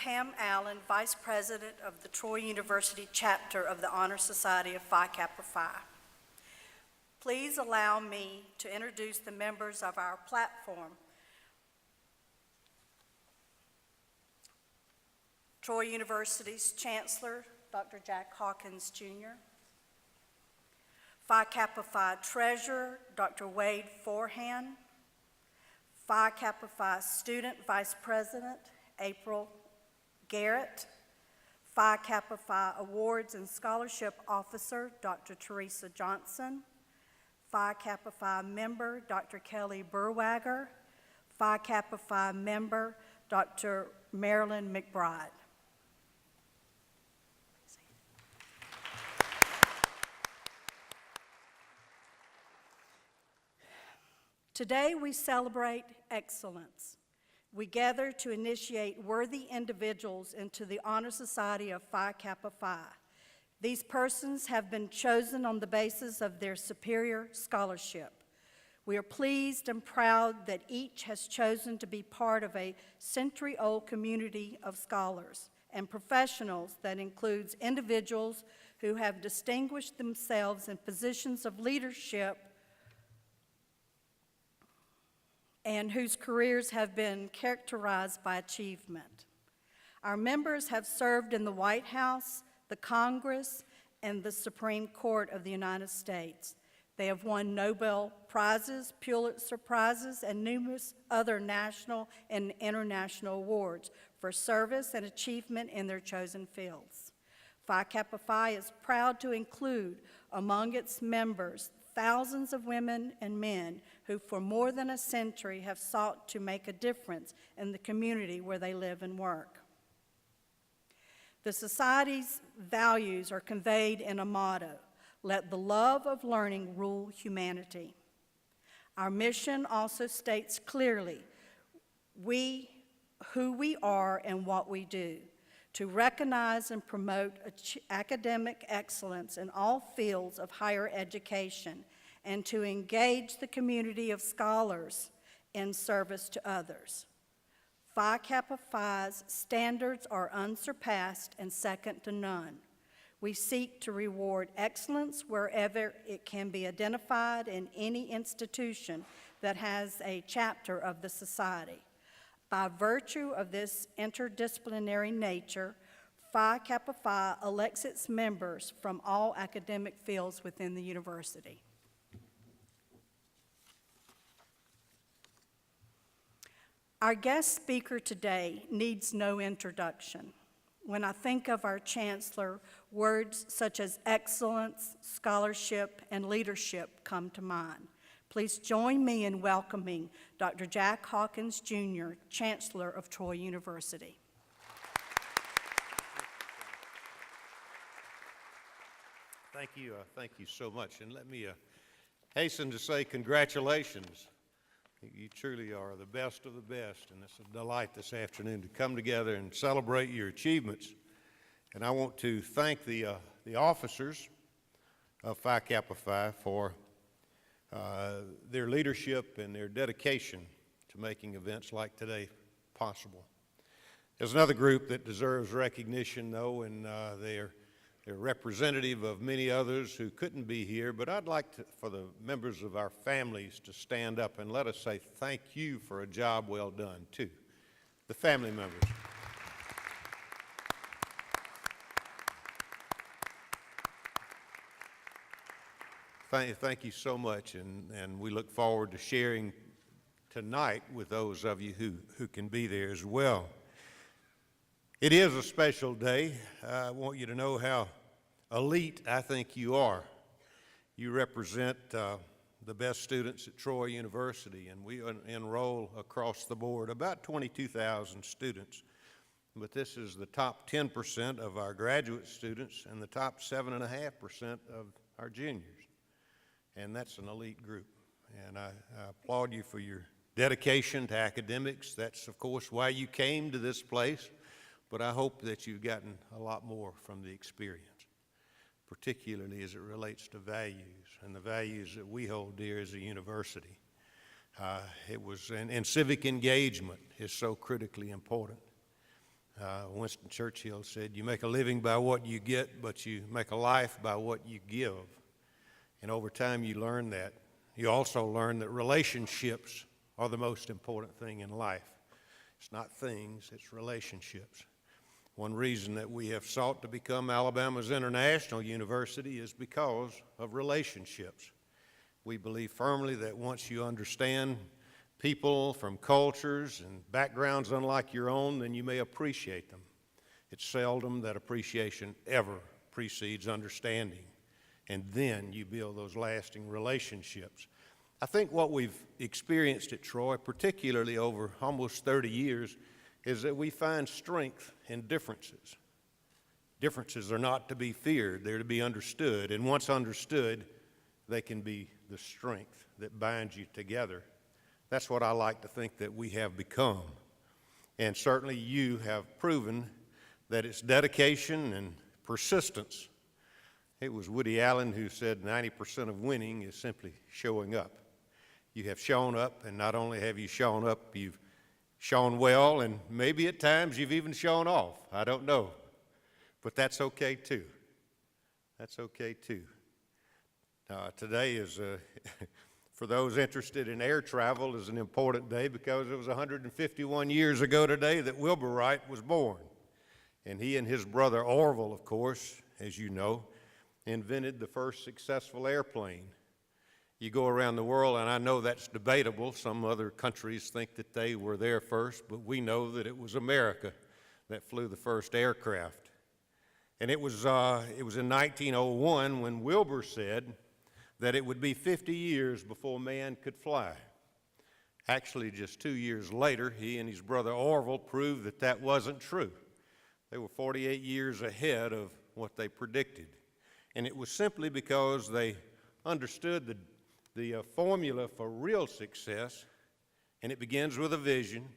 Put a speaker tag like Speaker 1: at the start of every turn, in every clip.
Speaker 1: Pam Allen, Vice President of the Troy University chapter of the Honor Society of Phi Kappa Phi. Please allow me to introduce the members of our platform. Troy University's Chancellor, Dr. Jack Hawkins, Jr. Phi Kappa Phi Treasurer, Dr. Wade Forehand. Phi Kappa Phi Student Vice President, April Garrett. Phi Kappa Phi Awards and Scholarship Officer, Dr. Teresa Johnson. Phi Kappa Phi Member, Dr. Kelly Burwager. Phi Kappa Phi Member, Dr. Marilyn McBride. Today we celebrate excellence. We gather to initiate worthy individuals into the Honor Society of Phi Kappa Phi. These persons have been chosen on the basis of their superior scholarship. We are pleased and proud that each has chosen to be part of a century-old community of scholars and professionals that includes individuals who have distinguished themselves in positions of leadership and whose careers have been characterized by achievement. Our members have served in the White House, the Congress, and the Supreme Court of the United States. They have won Nobel Prizes, Pulitzer Prizes, and numerous other national and international awards for service and achievement in their chosen fields. Phi Kappa Phi is proud to include among its members thousands of women and men who for more than a century have sought to make a difference in the community where they live and work. The Society's values are conveyed in a motto: let the love of learning rule humanity. Our mission also states clearly who we are and what we do, to recognize and promote academic excellence in all fields of higher education, and to engage the community of scholars in service to others. Phi Kappa Phi's standards are unsurpassed and second to none. We seek to reward excellence wherever it can be identified in any institution that has a chapter of the Society. By virtue of this interdisciplinary nature, Phi Kappa Phi elects its members from all academic fields within the university. Our guest speaker today needs no introduction. When I think of our Chancellor, words such as excellence, scholarship, and leadership come to mind. Please join me in welcoming Dr. Jack Hawkins, Jr., Chancellor of Troy University.
Speaker 2: Thank you so much. And let me hasten to say congratulations. You truly are the best of the best, and it's a delight this afternoon to come together and celebrate your achievements. And I want to thank the officers of Phi Kappa Phi for their leadership and their dedication to making events like today possible. There's another group that deserves recognition, though, and they're representative of many others who couldn't be here, but I'd like for the members of our families to stand up and let us say thank you for a job well done, too. The family members. Thank you so much, and we look forward to sharing tonight with those of you who can be there as well. It is a special day. I want you to know how elite I think you are. You represent the best students at Troy University, and we enroll across the board about 22,000 students. But this is the top 10% of our graduate students and the top 7.5% of our juniors. And that's an elite group. And I applaud you for your dedication to academics. That's, of course, why you came to this place. But I hope that you've gotten a lot more from the experience, particularly as it relates to values and the values that we hold dear as a university. And civic engagement is so critically important. Winston Churchill said, "You make a living by what you get, but you make a life by what you give." And over time you learn that. You also learn that relationships are the most important thing in life. It's not things, it's relationships. One reason that we have sought to become Alabama's international university is because of relationships. We believe firmly that once you understand people from cultures and backgrounds unlike your own, then you may appreciate them. It's seldom that appreciation ever precedes understanding, and then you build those lasting relationships. I think what we've experienced at Troy, particularly over almost 30 years, is that we find strength in differences. Differences are not to be feared, they're to be understood, and once understood, they can be the strength that binds you together. That's what I like to think that we have become. And certainly you have proven that it's dedication and persistence. It was Woody Allen who said 90% of winning is simply showing up. You have shown up, and not only have you shown up, you've shown well, and maybe at times you've even shown off. I don't know. But that's okay too. That's okay too. Today is, for those interested in air travel, is an important day because it was 151 years ago today that Wilbur Wright was born. And he and his brother Orville, of course, as you know, invented the first successful airplane. You go around the world, and I know that's debatable. Some other countries think that they were there first, but we know that it was America that flew the first aircraft. And it was in 1901 when Wilbur said that it would be 50 years before man could fly. Actually, just 2 years later, he and his brother Orville proved that that wasn't true. They were 48 years ahead of what they predicted. And it was simply because they understood the formula for real success, and it begins with a vision,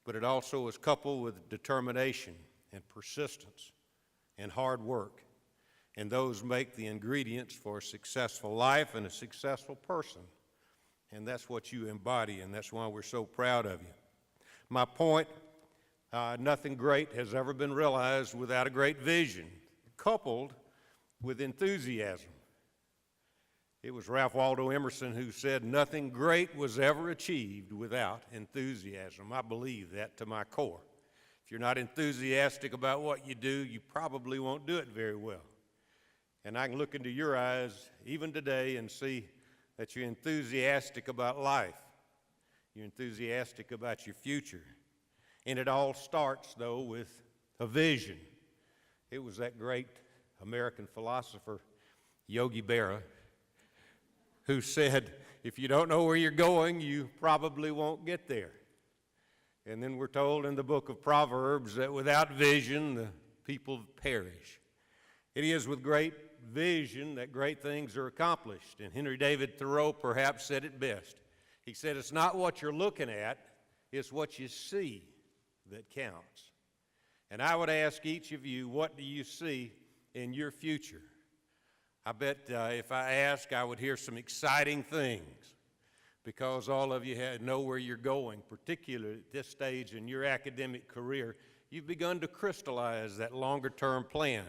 Speaker 2: but it also is coupled with determination and persistence and hard work. And those make the ingredients for a successful life and a successful person. And that's what you embody, and that's why we're so proud of you. My point, nothing great has ever been realized without a great vision, coupled with enthusiasm. It was Ralph Waldo Emerson who said, "Nothing great was ever achieved without enthusiasm." I believe that to my core. If you're not enthusiastic about what you do, you probably won't do it very well. And I can look into your eyes even today and see that you're enthusiastic about life. You're enthusiastic about your future. And it all starts, though, with a vision. It was that great American philosopher, Yogi Berra, who said, if you don't know where you're going, you probably won't get there. And then we're told in the book of Proverbs that without vision, the people perish. It is with great vision that great things are accomplished. And Henry David Thoreau perhaps said it best. He said, it's not what you're looking at, it's what you see that counts. And I would ask each of you, what do you see in your future? I bet if I ask, I would hear some exciting things, because all of you know where you're going, particularly at this stage in your academic career. You've begun to crystallize that longer-term plan.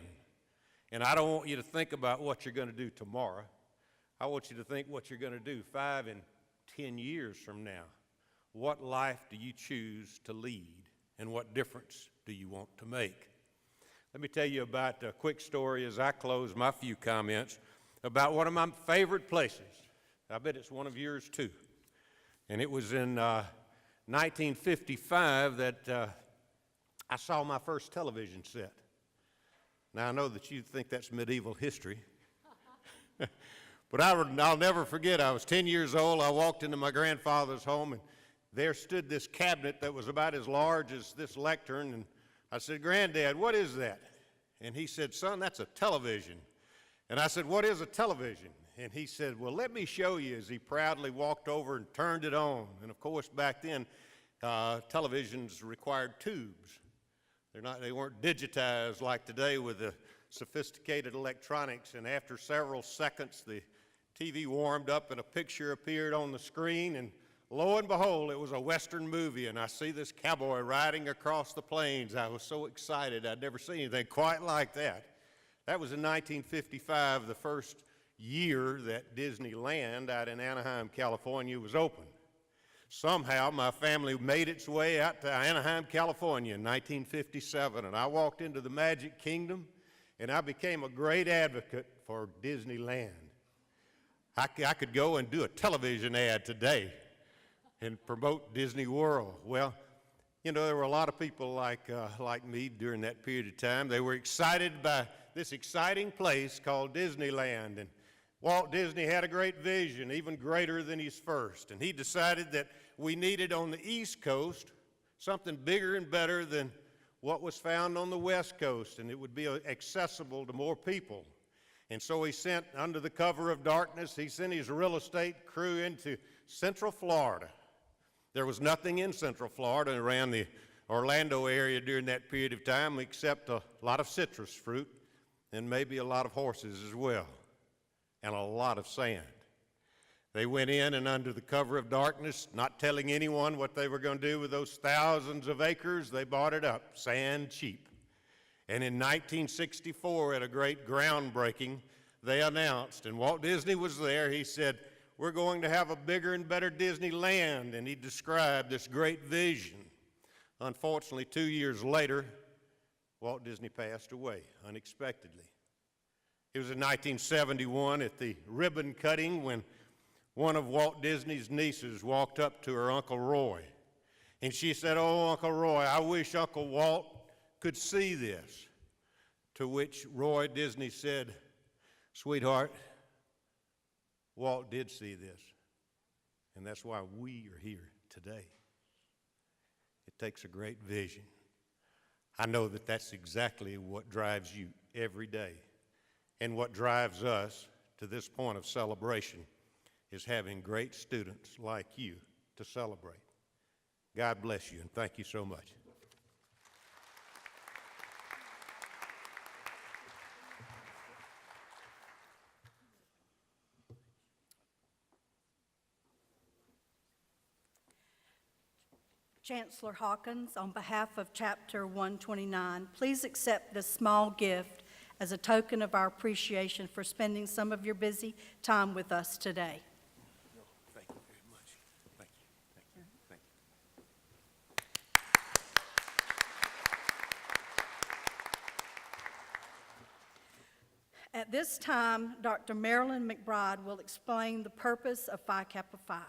Speaker 2: And I don't want you to think about what you're going to do tomorrow. I want you to think what you're going to do 5 and 10 years from now. What life do you choose to lead, and what difference do you want to make? Let me tell you about a quick story as I close my few comments about one of my favorite places. I bet it's one of yours too. And it was in 1955 that I saw my first television set. Now, I know that you think that's medieval history, but I'll never forget, I was 10 years old. I walked into my grandfather's home, and there stood this cabinet that was about as large as this lectern, and I said, "Granddad, what is that?" And he said, "Son, that's a television." And I said, "What is a television?" And he said, "Well, let me show you," as he proudly walked over and turned it on. And of course, back then, televisions required tubes. They weren't digitized like today with the sophisticated electronics. And after several seconds, the TV warmed up and a picture appeared on the screen. And lo and behold, it was a Western movie, and I see this cowboy riding across the plains. I was so excited. I'd never seen anything quite like that. That was in 1955, the first year that Disneyland out in Anaheim, California was open. Somehow my family made its way out to Anaheim, California in 1957, and I walked into the Magic Kingdom, and I became a great advocate for Disneyland. I could go and do a television ad today and promote Disney World. Well, you know, there were a lot of people like me during that period of time. They were excited by this exciting place called Disneyland, and Walt Disney had a great vision, even greater than his first, and he decided that we needed on the East Coast something bigger and better than what was found on the West Coast, and it would be accessible to more people. And so he sent, under the cover of darkness, he sent his real estate crew into Central Florida. There was nothing in Central Florida and around the Orlando area during that period of time except a lot of citrus fruit and maybe a lot of horses as well, and a lot of sand. They went in, and under the cover of darkness, not telling anyone what they were going to do with those thousands of acres, they bought it up, sand cheap. And in 1964, at a great groundbreaking, they announced, and Walt Disney was there, he said, "We're going to have a bigger and better Disneyland," and he described this great vision. Unfortunately, 2 years later, Walt Disney passed away unexpectedly. It was in 1971 at the ribbon cutting when one of Walt Disney's nieces walked up to her Uncle Roy, and she said, "Oh, Uncle Roy, I wish Uncle Walt could see this." To which Roy Disney said, "Sweetheart, Walt did see this, and that's why we are here today." It takes a great vision. I know that that's exactly what drives you every day, and what drives us to this point of celebration is having great students like you to celebrate. God bless you, and thank you so much.
Speaker 1: Chancellor Hawkins, on behalf of Chapter 129, please accept this small gift as a token of our appreciation for spending some of your busy time with us today.
Speaker 2: Thank you very much. Thank you. Thank you. Thank you.
Speaker 1: At this time, Dr. Marilyn McBride will explain the purpose of Phi Kappa Phi.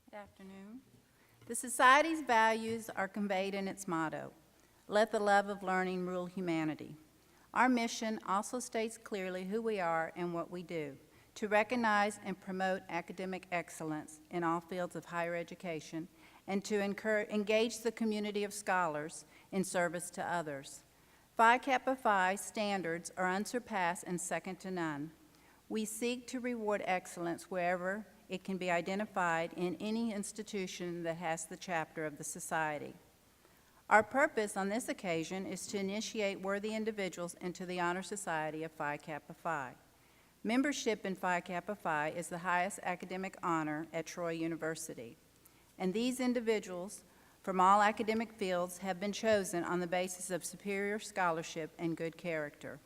Speaker 3: Good afternoon. The Society's values are conveyed in its motto, "Let the love of learning rule humanity." Our mission also states clearly who we are and what we do, to recognize and promote academic excellence in all fields of higher education, and to engage the community of scholars in service to others. Phi Kappa Phi standards are unsurpassed and second to none. We seek to reward excellence wherever it can be identified in any institution that has the chapter of the Society. Our purpose on this occasion is to initiate worthy individuals into the Honor Society of Phi Kappa Phi. Membership in Phi Kappa Phi is the highest academic honor at Troy University, and these individuals from all academic fields have been chosen on the basis of superior scholarship and good character.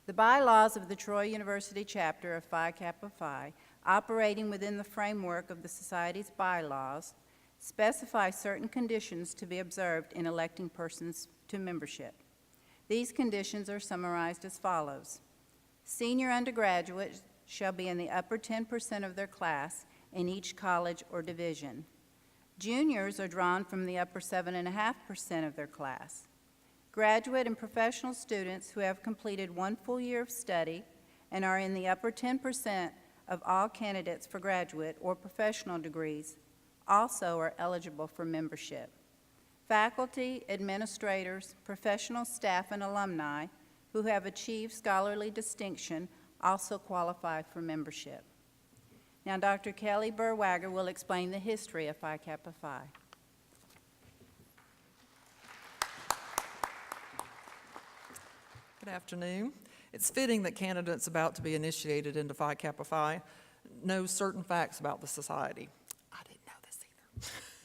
Speaker 3: The bylaws of the Troy University chapter of Phi Kappa Phi, operating within the framework of the Society's bylaws, specify certain conditions to be observed in electing persons to membership. These conditions are summarized as follows. Senior undergraduates shall be in the upper 10% of their class in each college or division. Juniors are drawn from the upper 7.5% of their class. Graduate and professional students who have completed 1 full year of study and are in the upper 10% of all candidates for graduate or professional degrees also are eligible for membership. Faculty, administrators, professional staff, and alumni who have achieved scholarly distinction also qualify for membership. Now, Dr. Kelly Burwager will explain the history of Phi Kappa Phi.
Speaker 4: Good afternoon. It's fitting that candidates about to be initiated into Phi Kappa Phi know certain facts about the society. I didn't know this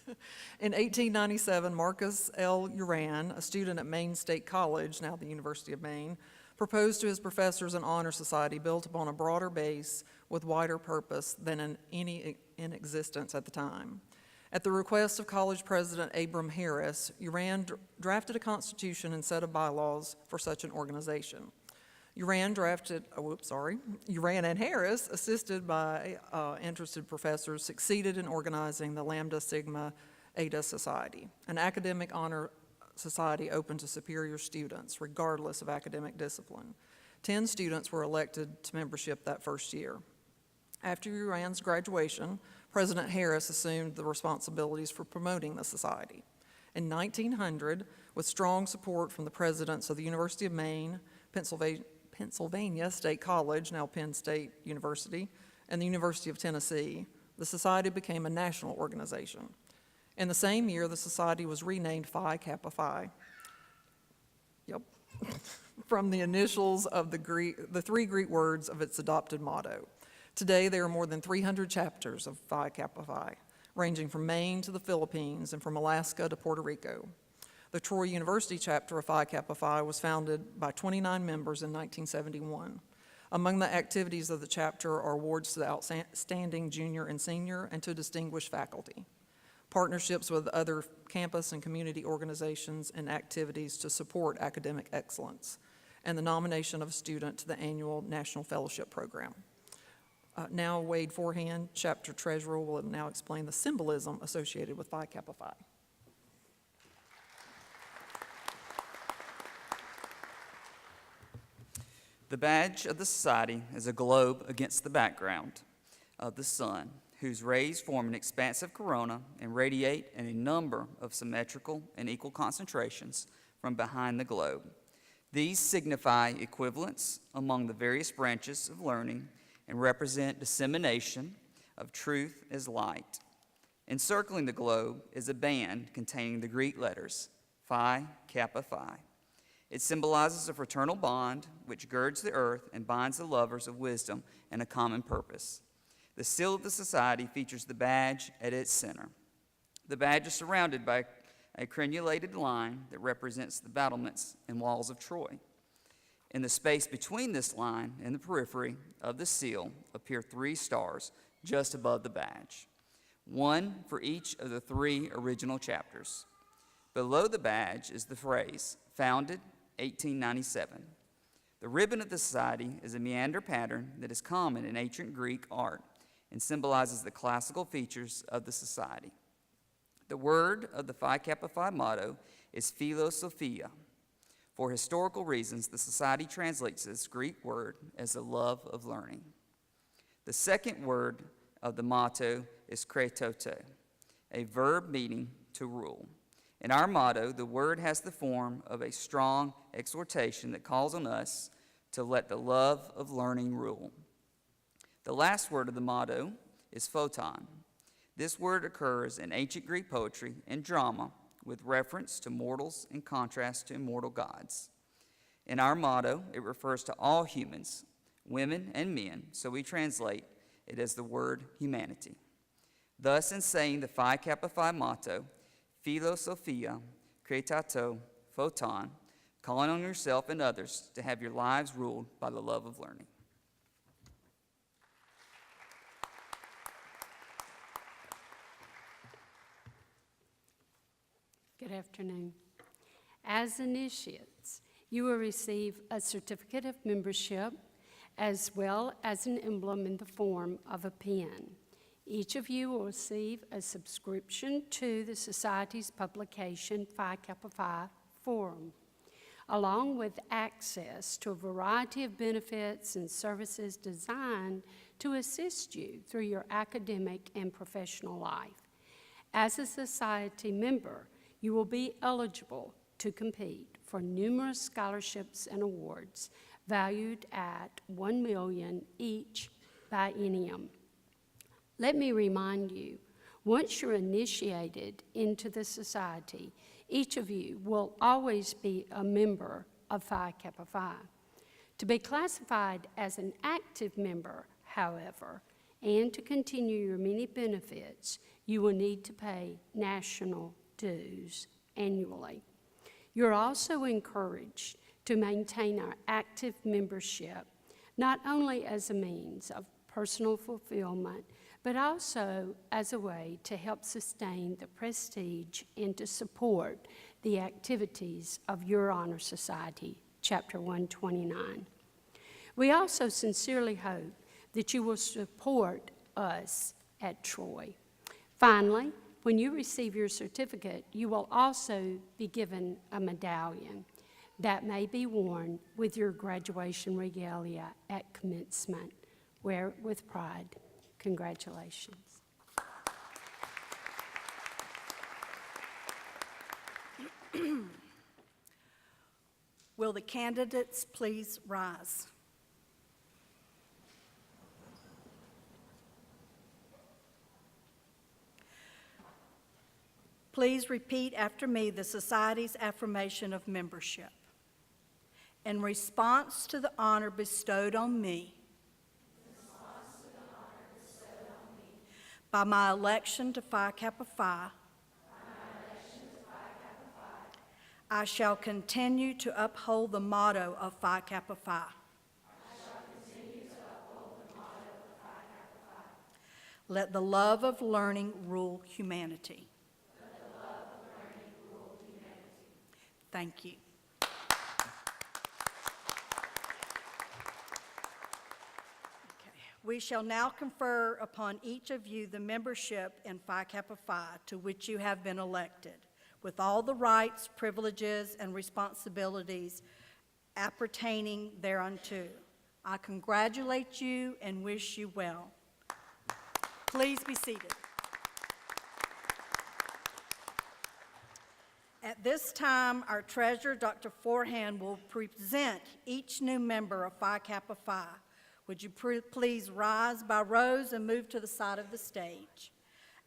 Speaker 4: either. In 1897, Marcus L. Uran, a student at Maine State College, now the University of Maine, proposed to his professors an honor society built upon a broader base with wider purpose than any in existence at the time. At the request of college president Abram Harris, Uran drafted a constitution and set of bylaws for such an organization. Uran and Harris, assisted by interested professors, succeeded in organizing the Lambda Sigma Eta Society, an academic honor society open to superior students, regardless of academic discipline. 10 students were elected to membership that first year. After Uran's graduation, President Harris assumed the responsibilities for promoting the society. In 1900, with strong support from the presidents of the University of Maine, Pennsylvania State College, now Penn State University, and the University of Tennessee, the society became a national organization. In the same year, the society was renamed Phi Kappa Phi. Yep. From the initials of the three Greek words of its adopted motto. Today, there are more than 300 chapters of Phi Kappa Phi, ranging from Maine to the Philippines and from Alaska to Puerto Rico. The Troy University chapter of Phi Kappa Phi was founded by 29 members in 1971. Among the activities of the chapter are awards to the outstanding junior and senior and to distinguished faculty, partnerships with other campus and community organizations and activities to support academic excellence, and the nomination of a student to the annual National Fellowship Program. Now Wade Forehand, chapter treasurer, will now explain the symbolism associated with Phi Kappa Phi.
Speaker 5: The badge of the society is a globe against the background of the sun, whose rays form an expansive corona and radiate in a number of symmetrical and equal concentrations from behind the globe. These signify equivalence among the various branches of learning and represent dissemination of truth as light. Encircling the globe is a band containing the Greek letters Phi Kappa Phi. It symbolizes a fraternal bond which girds the earth and binds the lovers of wisdom in a common purpose. The seal of the society features the badge at its center. The badge is surrounded by a crenulated line that represents the battlements and walls of Troy. In the space between this line and the periphery of the seal appear 3 stars just above the badge, one for each of the 3 original chapters. Below the badge is the phrase, founded 1897. The ribbon of the society is a meander pattern that is common in ancient Greek art and symbolizes the classical features of the society. The word of the Phi Kappa Phi motto is philosophia. For historical reasons, the society translates this Greek word as the love of learning. The second word of the motto is kretote, a verb meaning to rule. In our motto, the word has the form of a strong exhortation that calls on us to let the love of learning rule. The last word of the motto is photon. This word occurs in ancient Greek poetry and drama with reference to mortals in contrast to immortal gods. In our motto, it refers to all humans, women and men, so we translate it as the word humanity. Thus, in saying the Phi Kappa Phi motto, philosophia, kretato, photon, calling on yourself and others to have your lives ruled by the love of learning.
Speaker 6: Good afternoon. As initiates, you will receive a certificate of membership as well as an emblem in the form of a pen. Each of you will receive a subscription to the Society's publication, Phi Kappa Phi Forum, along with access to a variety of benefits and services designed to assist you through your academic and professional life. As a Society member, you will be eligible to compete for numerous scholarships and awards valued at $1 million each biennium. Let me remind you, once you're initiated into the Society, each of you will always be a member of Phi Kappa Phi. To be classified as an active member, however, and to continue your many benefits, you will need to pay national dues annually. You're also encouraged to maintain our active membership, not only as a means of personal fulfillment, but also as a way to help sustain the prestige and to support the activities of your Honor Society, Chapter 129. We also sincerely hope that you will support us at Troy. Finally, when you receive your certificate, you will also be given a medallion that may be worn with your graduation regalia at commencement. Wear it with pride. Congratulations.
Speaker 1: Will the candidates please rise? Please repeat after me the Society's affirmation of membership. In response to the honor bestowed on me, by my election to Phi Kappa Phi, I shall continue to uphold the motto of Phi Kappa Phi. Let the love of learning rule humanity. Thank you. We shall now confer upon each of you the membership in Phi Kappa Phi to which you have been elected, with all the rights, privileges, and responsibilities appertaining thereunto. I congratulate you and wish you well. Please be seated. At this time, our treasurer, Dr. Forehand, will present each new member of Phi Kappa Phi. Would you please rise by rows and move to the side of the stage?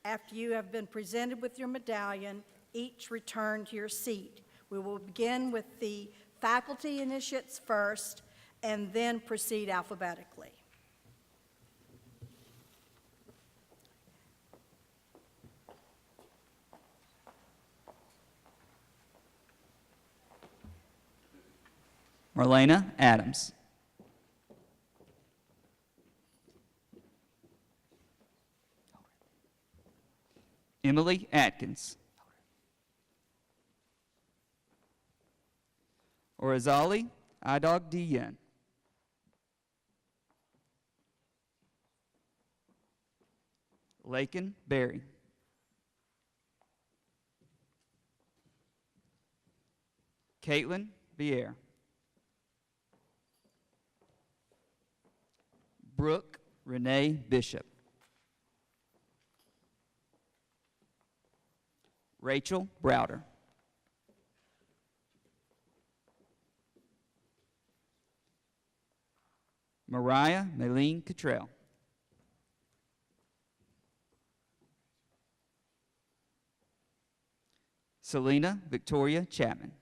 Speaker 1: After you have been presented with your medallion, each return to your seat. We will begin with the faculty initiates first and then proceed alphabetically.
Speaker 5: Marlena Adams. Emily Atkins. Orazali Idog Diyen. Lakin Berry. Caitlin Bier. Brooke Renee Bishop. Rachel Browder. Mariah Maylene Cottrell. Selena Victoria Chapman.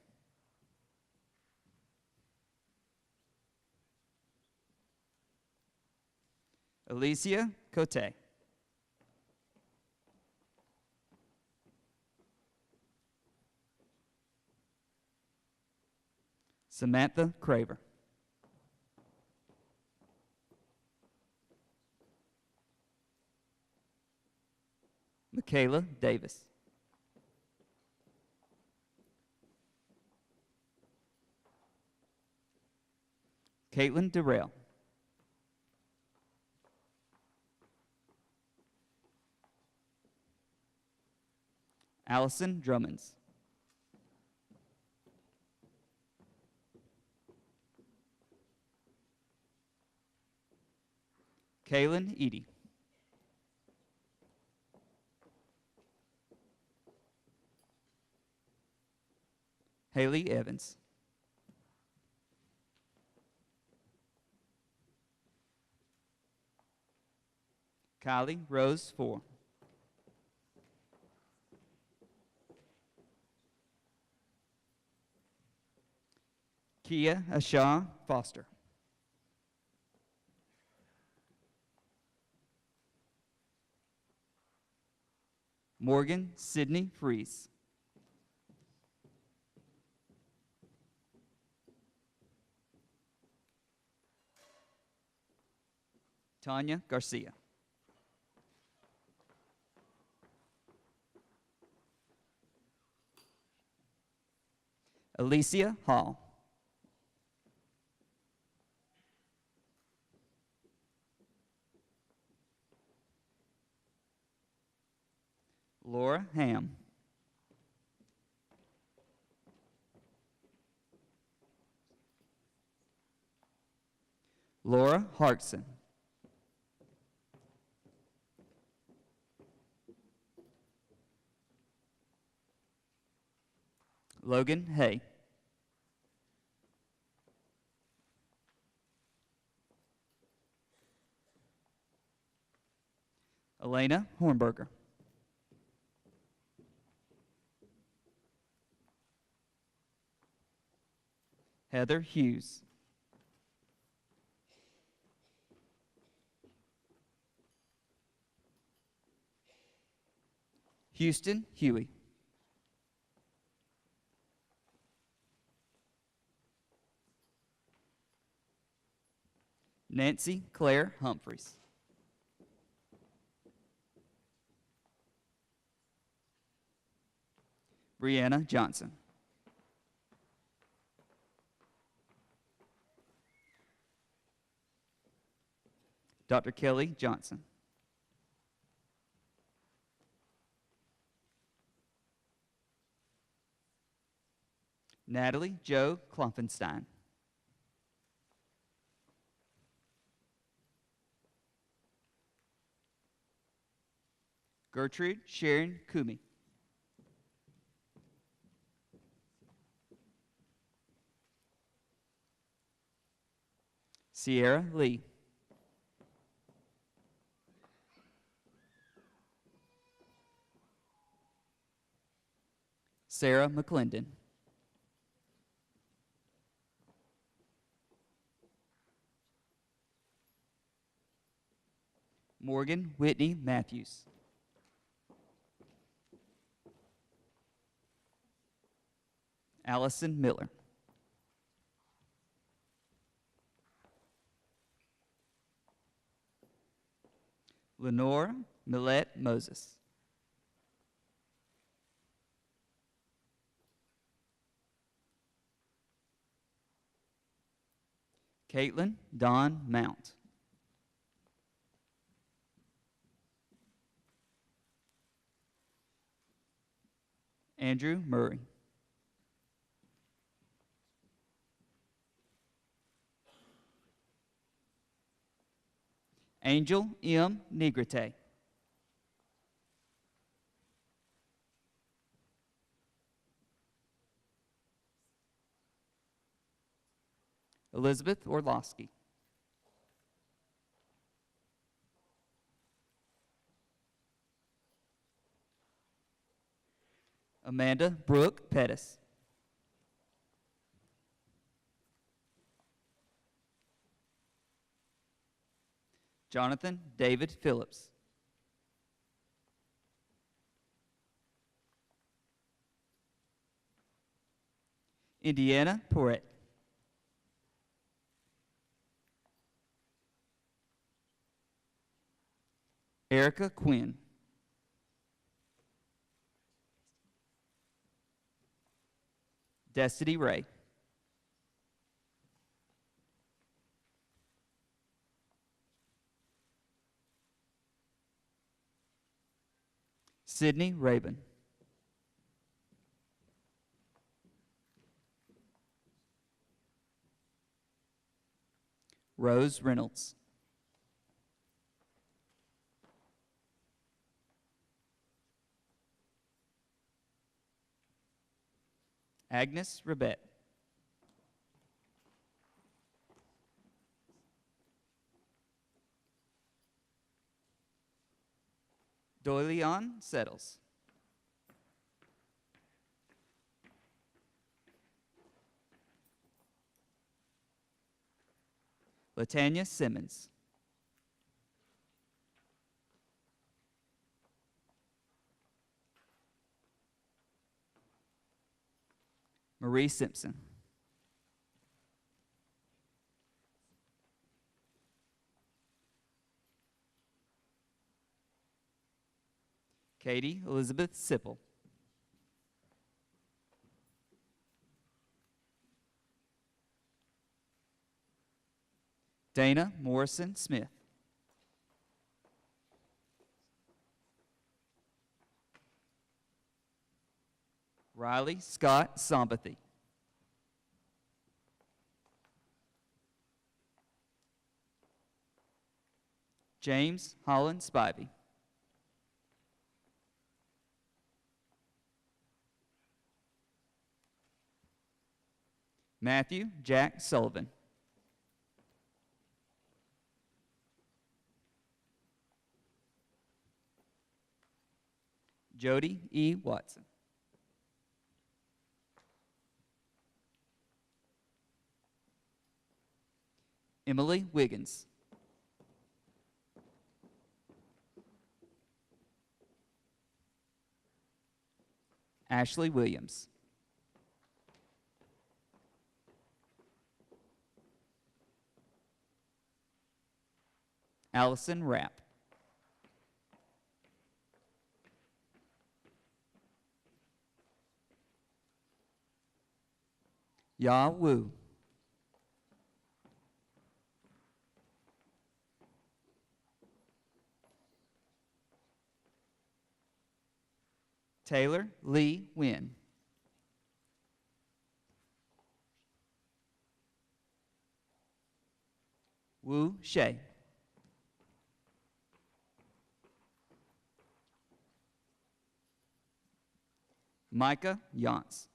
Speaker 5: Alicia Cote. Samantha Craver. Michaela Davis. Caitlin Durrell. Allison Drummonds. Kaylin Edie. Haley Evans. Kylie Rose Four. Kia Ashah Foster. Morgan Sidney Fries. Tanya Garcia. Alicia Hall. Laura Ham. Laura Harkson. Logan Hay. Elena Hornberger. Heather Hughes. Houston Huey. Nancy Claire Humphreys. Brianna Johnson. Dr. Kelly Johnson. Natalie Joe Klopfenstein. Gertrude Sharon Kumi. Sierra Lee. Sarah McClendon. Morgan Whitney Matthews. Allison Miller. Lenore Millette Moses. Caitlin Dawn Mount. Andrew Murray. Angel M. Negrete. Elizabeth Orlowski. Amanda Brooke Pettis. Jonathan David Phillips. Indiana Porrett. Erica Quinn. Destiny Ray. Sydney Rabin. Rose Reynolds. Agnes Rebet. Doyleon Settles. Latanya Simmons. Marie Simpson. Katie Elizabeth Sipple. Dana Morrison Smith. Riley Scott Sombathy. James Holland Spivey. Matthew Jack Sullivan. Jody E. Watson. Emily Wiggins. Ashley Williams. Allison Rapp. Ya Wu. Taylor Lee Wynn. Wu Shea. Micah Yance.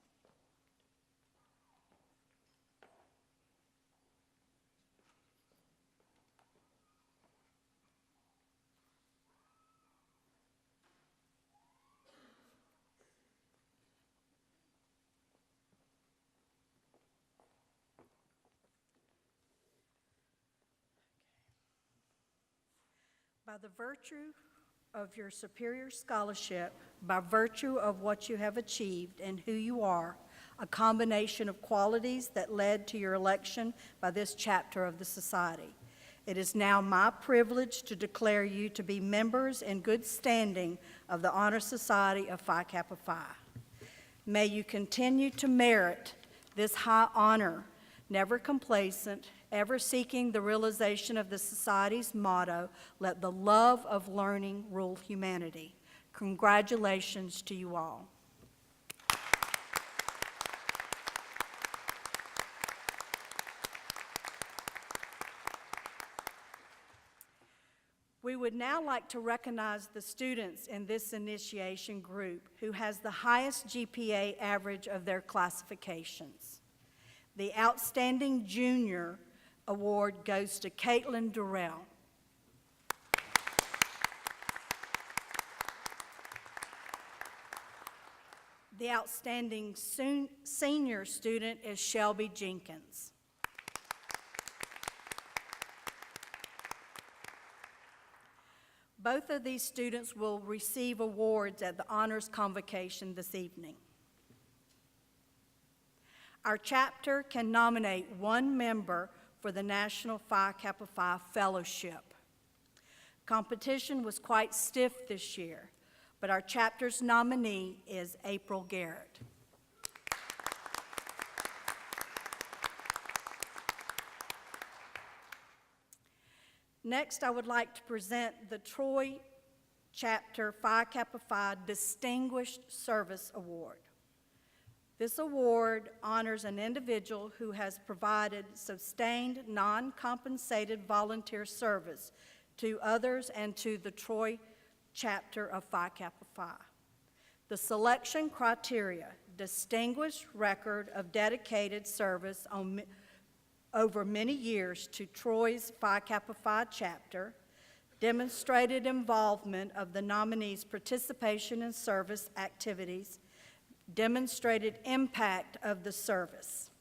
Speaker 1: By the virtue of your superior scholarship, by virtue of what you have achieved and who you are, a combination of qualities that led to your election by this chapter of the society, it is now my privilege to declare you to be members in good standing of the Honor Society of Phi Kappa Phi. May you continue to merit this high honor, never complacent, ever seeking the realization of the Society's motto, let the love of learning rule humanity. Congratulations to you all. We would now like to recognize the students in this initiation group who has the highest GPA average of their classifications. The Outstanding Junior Award goes to Caitlin Durrell. The Outstanding Senior Student is Shelby Jenkins. Both of these students will receive awards at the Honors Convocation this evening. Our chapter can nominate one member for the National Phi Kappa Phi Fellowship. Competition was quite stiff this year, but our chapter's nominee is April Garrett. Next, I would like to present the Troy Chapter Phi Kappa Phi Distinguished Service Award. This award honors an individual who has provided sustained, non-compensated volunteer service to others and to the Troy chapter of Phi Kappa Phi. The selection criteria: distinguished record of dedicated service over many years to Troy's Phi Kappa Phi chapter, demonstrated involvement of the nominee's participation in service activities, demonstrated impact of the service.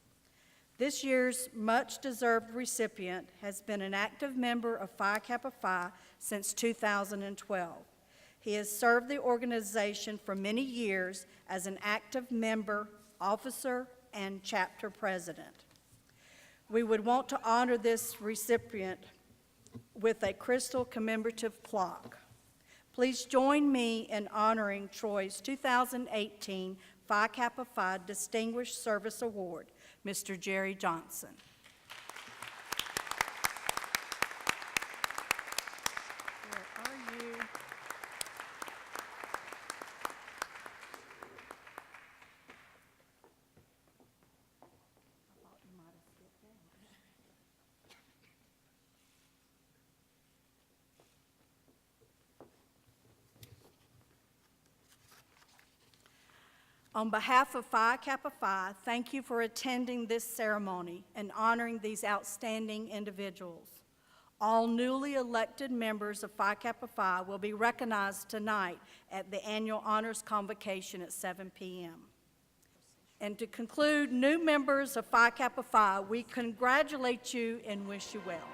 Speaker 1: This year's much-deserved recipient has been an active member of Phi Kappa Phi since 2012. He has served the organization for many years as an active member, officer, and chapter president. We would want to honor this recipient with a crystal commemorative clock. Please join me in honoring Troy's 2018 Phi Kappa Phi Distinguished Service Award, Mr. Jerry Johnson. Where are you? I thought you might have skipped down. On behalf of Phi Kappa Phi, thank you for attending this ceremony and honoring these outstanding individuals. All newly elected members of Phi Kappa Phi will be recognized tonight at the annual honors convocation at 7 p.m. And to conclude, new members of Phi Kappa Phi, we congratulate you and wish you well.